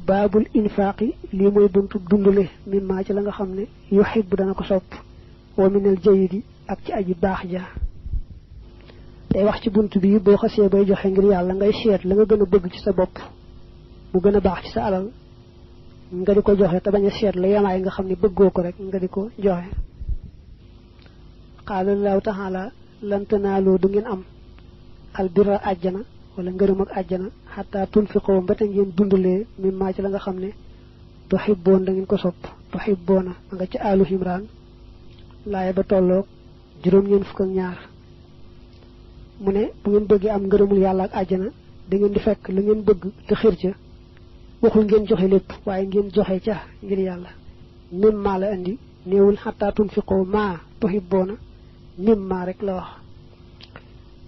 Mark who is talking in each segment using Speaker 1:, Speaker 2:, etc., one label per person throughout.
Speaker 1: babul infaqi li moy buntu dundule mimma ci la nga xamne yuhibbu dana ko sopp wa minal jayyidi ak ci aji bax ja day wax ci buntu bi bo xasse bay joxe ngir yalla ngay seet la nga gëna bëgg ci sa bop mu gëna bax ci sa alal nga diko joxe ta baña seet la yamaay nga xamni bëggo ko rek nga diko joxe qala allah ta'ala lan tanalu du ngeen am al birra ajjana wala ngeureum ak ajjana hatta tunfiqu mbata ngeen dundule mimma ci la nga xamne tuhibbun da ngeen ko sopp tuhibbuna nga ci alu imran laaya ba tolok juroom ñeen fuk ak ñaar mu ne bu ngeen bëgg am ngeureumul yalla ak ajjana da ngeen di fekk lu ngeen bëgg te xir ca waxul ngeen joxe lepp waye ngeen joxe ca ngir yalla mimma la andi neewul hatta tunfiqu ma tuhibbuna mimma rek la wax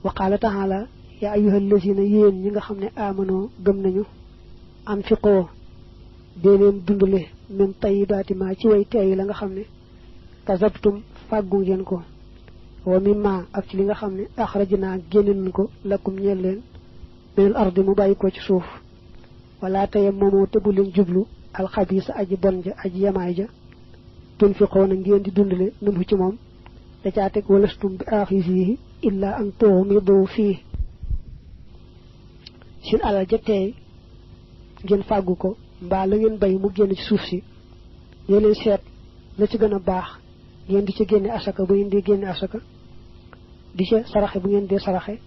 Speaker 1: wa qala ta'ala ya ayyuhal lazina yeen ñi nga xamne amano gëm nañu anfiqo de leen dundule min tayyibati ma ci way tay la nga xamne kazabtum fagu ngeen ko wa mimma ak ci li nga xamne akhrajna génn ko lakum ñeel leen bil ardi mu bayiko ci suuf wala tayammamu te bu leen jublu al khabisa aji bonja aji yamaay ja tunfiqona ngeen di dundule num ci mom da ca tek walastum bi akhizihi illa an tu'midu fi sin alal ja tay ngeen fagu ko mba la ngeen bay mu génn ci suuf si yeen seet la ci gëna baax ngeen di ci génné asaka bu indi génné asaka di ci saraxé bu ngeen dé saraxé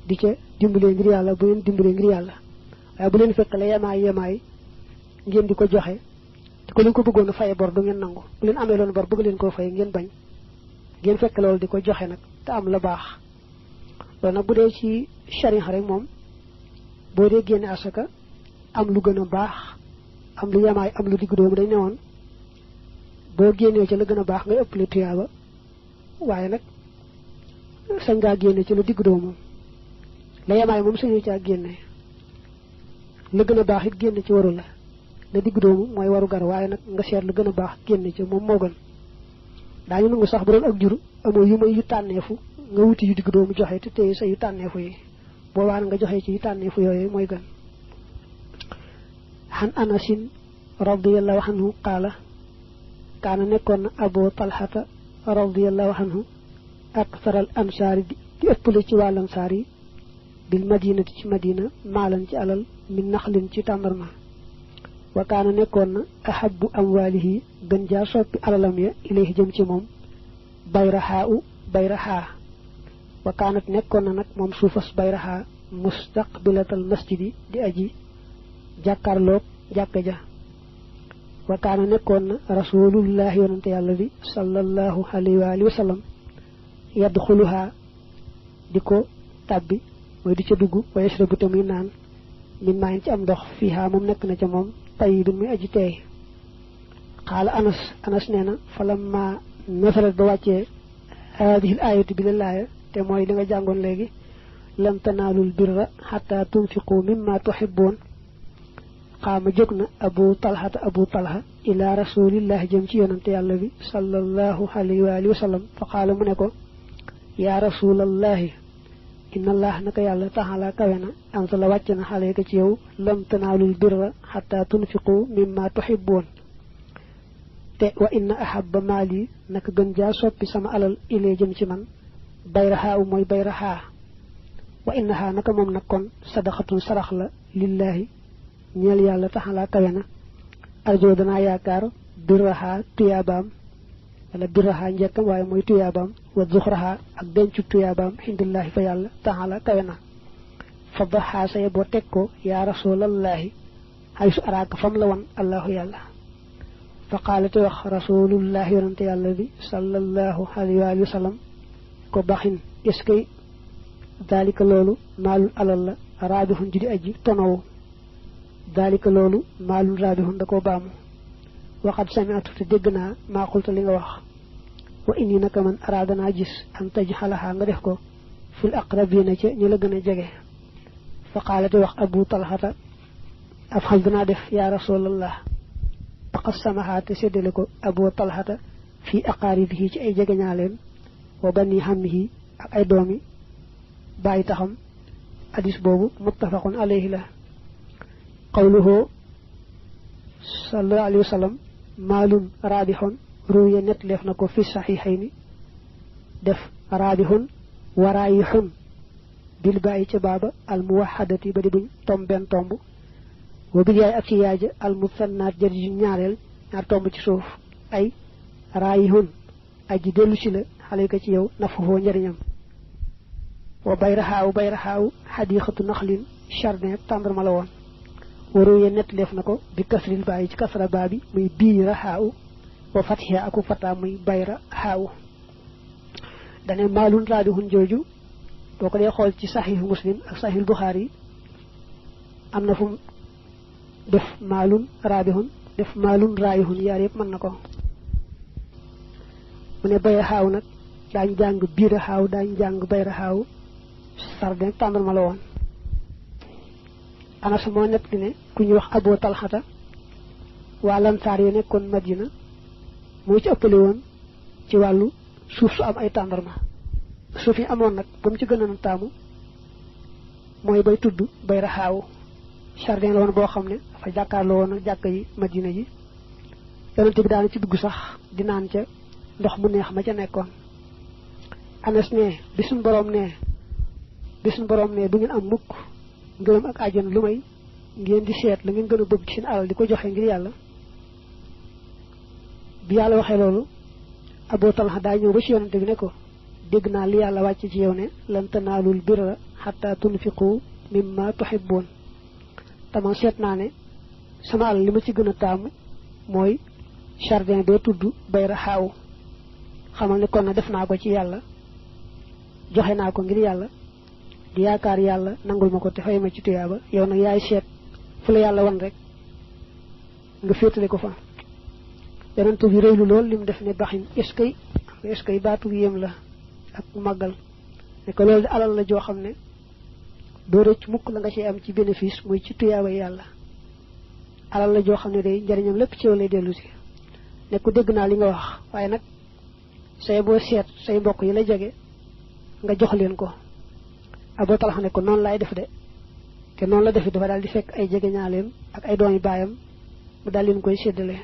Speaker 1: di ci dimbalé ngir yalla bu ngeen dimbalé ngir yalla ay bu leen fekk la yamaay ngeen di ko joxé ko leen ko bëggoon fayé bor du ngeen nangu bu leen amé lon bor bëgg leen ko fay ngeen bañ ngeen fekk lool di ko joxé nak ta am la baax do nak bu dé ci sharia rek mom bo dé génné asaka am lu gëna baax am lu yamaay am lu digg doom dañ néwon bo génné ci la gëna baax nga ëpp le tiyaba waye nak sañ nga génné ci lu digg doom la yamaay mom sañu ci génné la gëna baax it génné ci waru la la digg doom moy waru gar waye nak nga xéer lu gëna baax génné ci mom mo gën dañu nangu sax bu doon ak juru amo yu may yu tanéfu nga wuti yu digg doom joxé té téy sa yu tanéfu yi bo waan nga joxé ci yu tanéfu yoy moy gën han anasin radiyallahu anhu qala kana nekkon abu talhata radiyallahu anhu akthar al ansari di ëppale ci wal ansari bil madinati ci madina malan ci alal min nakhlin ci tamarma wa kana nekkon ahabbu amwalihi gën ja soppi alalam ya ilayhi jëm ci mom bayraha wa kanat nekkon nak mom suufas bayraha mustaqbilatal masjidi di aji jakarlo jakka ja wa kana nekkon rasulullah yonante yalla bi sallallahu alayhi wa sallam yadkhuluha diko tabbi moy di ca duggu wa yashrabu tamuy nan min mayin ci am ndox fiha mom nek na ca mom tayyibun muy aji tay qala anas neena falamma nasalat ba wacce hadhihi al-ayatu billahi te moy li nga jangon legi lam tanalul birra hatta tunfiqu mimma tuhibbun qama jogna abu talha ila rasulillah jëm ci yonante yalla bi sallallahu alayhi wa sallam fa qala mu ne ko ya rasulullah inna allah naka yalla ta'ala kawena anzala waccana halayka ci yow lam tanalul birra hatta tunfiqu mimma tuhibbun te wa inna ahabba mali naka gën ja soppi sama alal ilé jëm ci man bayraha moy bayraha wa innaha naka mom nak kon sadaqatun sarax la lillahi ñeel yalla ta'ala kawena arjo dana yaakar birraha tuyabam wala birraha ñeekam waye moy tuyabam wa zukhraha ak dencu tuyabam hindillahi fa yalla ta'ala kawena fa dhaha say bo tekko ya rasulullah haysu araka fam la won allah yalla fa qalat wa rasulullah yonante yalla bi sallallahu alayhi wa sallam ko baxin eskay dalika lolu malul alal la raadihun jidi aji tonaw dalika lolu malul raadihun dako baamu waxat sami'atu te degna ma xulta li nga wax wa inni naka man aradana gis an tajhalaha nga def ko fil aqrabina ci ñu la gëna jégué fa qalat wax abu talhata afhal dana def ya rasulullah faqasamaha te sédélé ko abu talhata fi aqaribihi ci ay jégeñaaleem wa bani hammihi ak ay doomi bayi taxam hadis bobu muttafaqun alayhi la qawluhu sallallahu alayhi wasallam malun rabihun ruya net lef nako fi sahihaini def rabihun warayihun bil ba'i ci baba al muwahhadati badi buñ tomben tombu wa bil yaay ak ci yaaja al musannat jadi ñaarel ñaar tomb ci suuf ay rayihun aji delu ci la xalé ci yow nafuho ñariñam wa bayraha hadiqatu nakhlin jardin tàndarma la woon waru ye net def nako bi kasril bayi ci kasra babi muy bi rahaaw wa fathiha aku fata muy bayra haaw dane malun radihun joju boko dé xol ci sahih muslim ak sahih bukhari amna fu def malun radihun def malun raihun yaar yep man nako mune bayra haaw nak dañ jang bi rahaaw dañ jang bayra haaw jardin tàndarma la woon Anas mo nepp ne ku ñu wax Abu Talhata wa Lansar yi nekkon Madina mo ci ëppale woon ci walu suuf su am ay tàndarma suuf yi amoon nag ba mu ci gëna taamu mooy bay tudd bay raxaaw jardin la woon boo xam ne dafa jàkkaarloo woon ak jàkka yi Madina ji yonente bi daana ci dugg sax di naan ca ndox mu neex ma ca nekkoon Anas ne bi suñ borom ne bu ngeen am mukk ngërëm ak àjjana lu may ngeen di seet la ngeen gën a bëgg ci seen alal di ko joxe ngir yàlla bi yàlla waxee loolu Abu Talha daa ñëw ba ci yonante bi ne ko dégg naa li yàlla wàcc ci yow ne lan tanaalul birra hatta tunfiqu mimma tuhibbun tama seet naa ne sama alal li ma ci gën a taamu mooy jardin bee tudd bayra xaaw xamal ne kon na def naa ko ci yàlla joxe naa ko ngir yàlla di yaakaar yàlla nangul ma ko te fay ma ci tuyaaba yow nag yaay seet fu la yàlla wan rek nga féetale ko fa yonent bi rëylu lool lim def ne baxin est-ce que baatu yéem la ak màggal ne ko loolu di alal la joo xam ne doo rëcc mukk la nga ci am ci bénéfice muy ci tuyaaba yàlla alal la joo xam ne day njariñam lépp ci yow lay dellu si ne ko dégg naa li nga wax waaye nag say boo seet say mbokk yi la jege nga jox leen ko Abu Talha ne ko noonu laay def de te noonu la def dafa daal di fekk ay jege ñaaleem ak ay doomi baayam mu daal leen koy séddale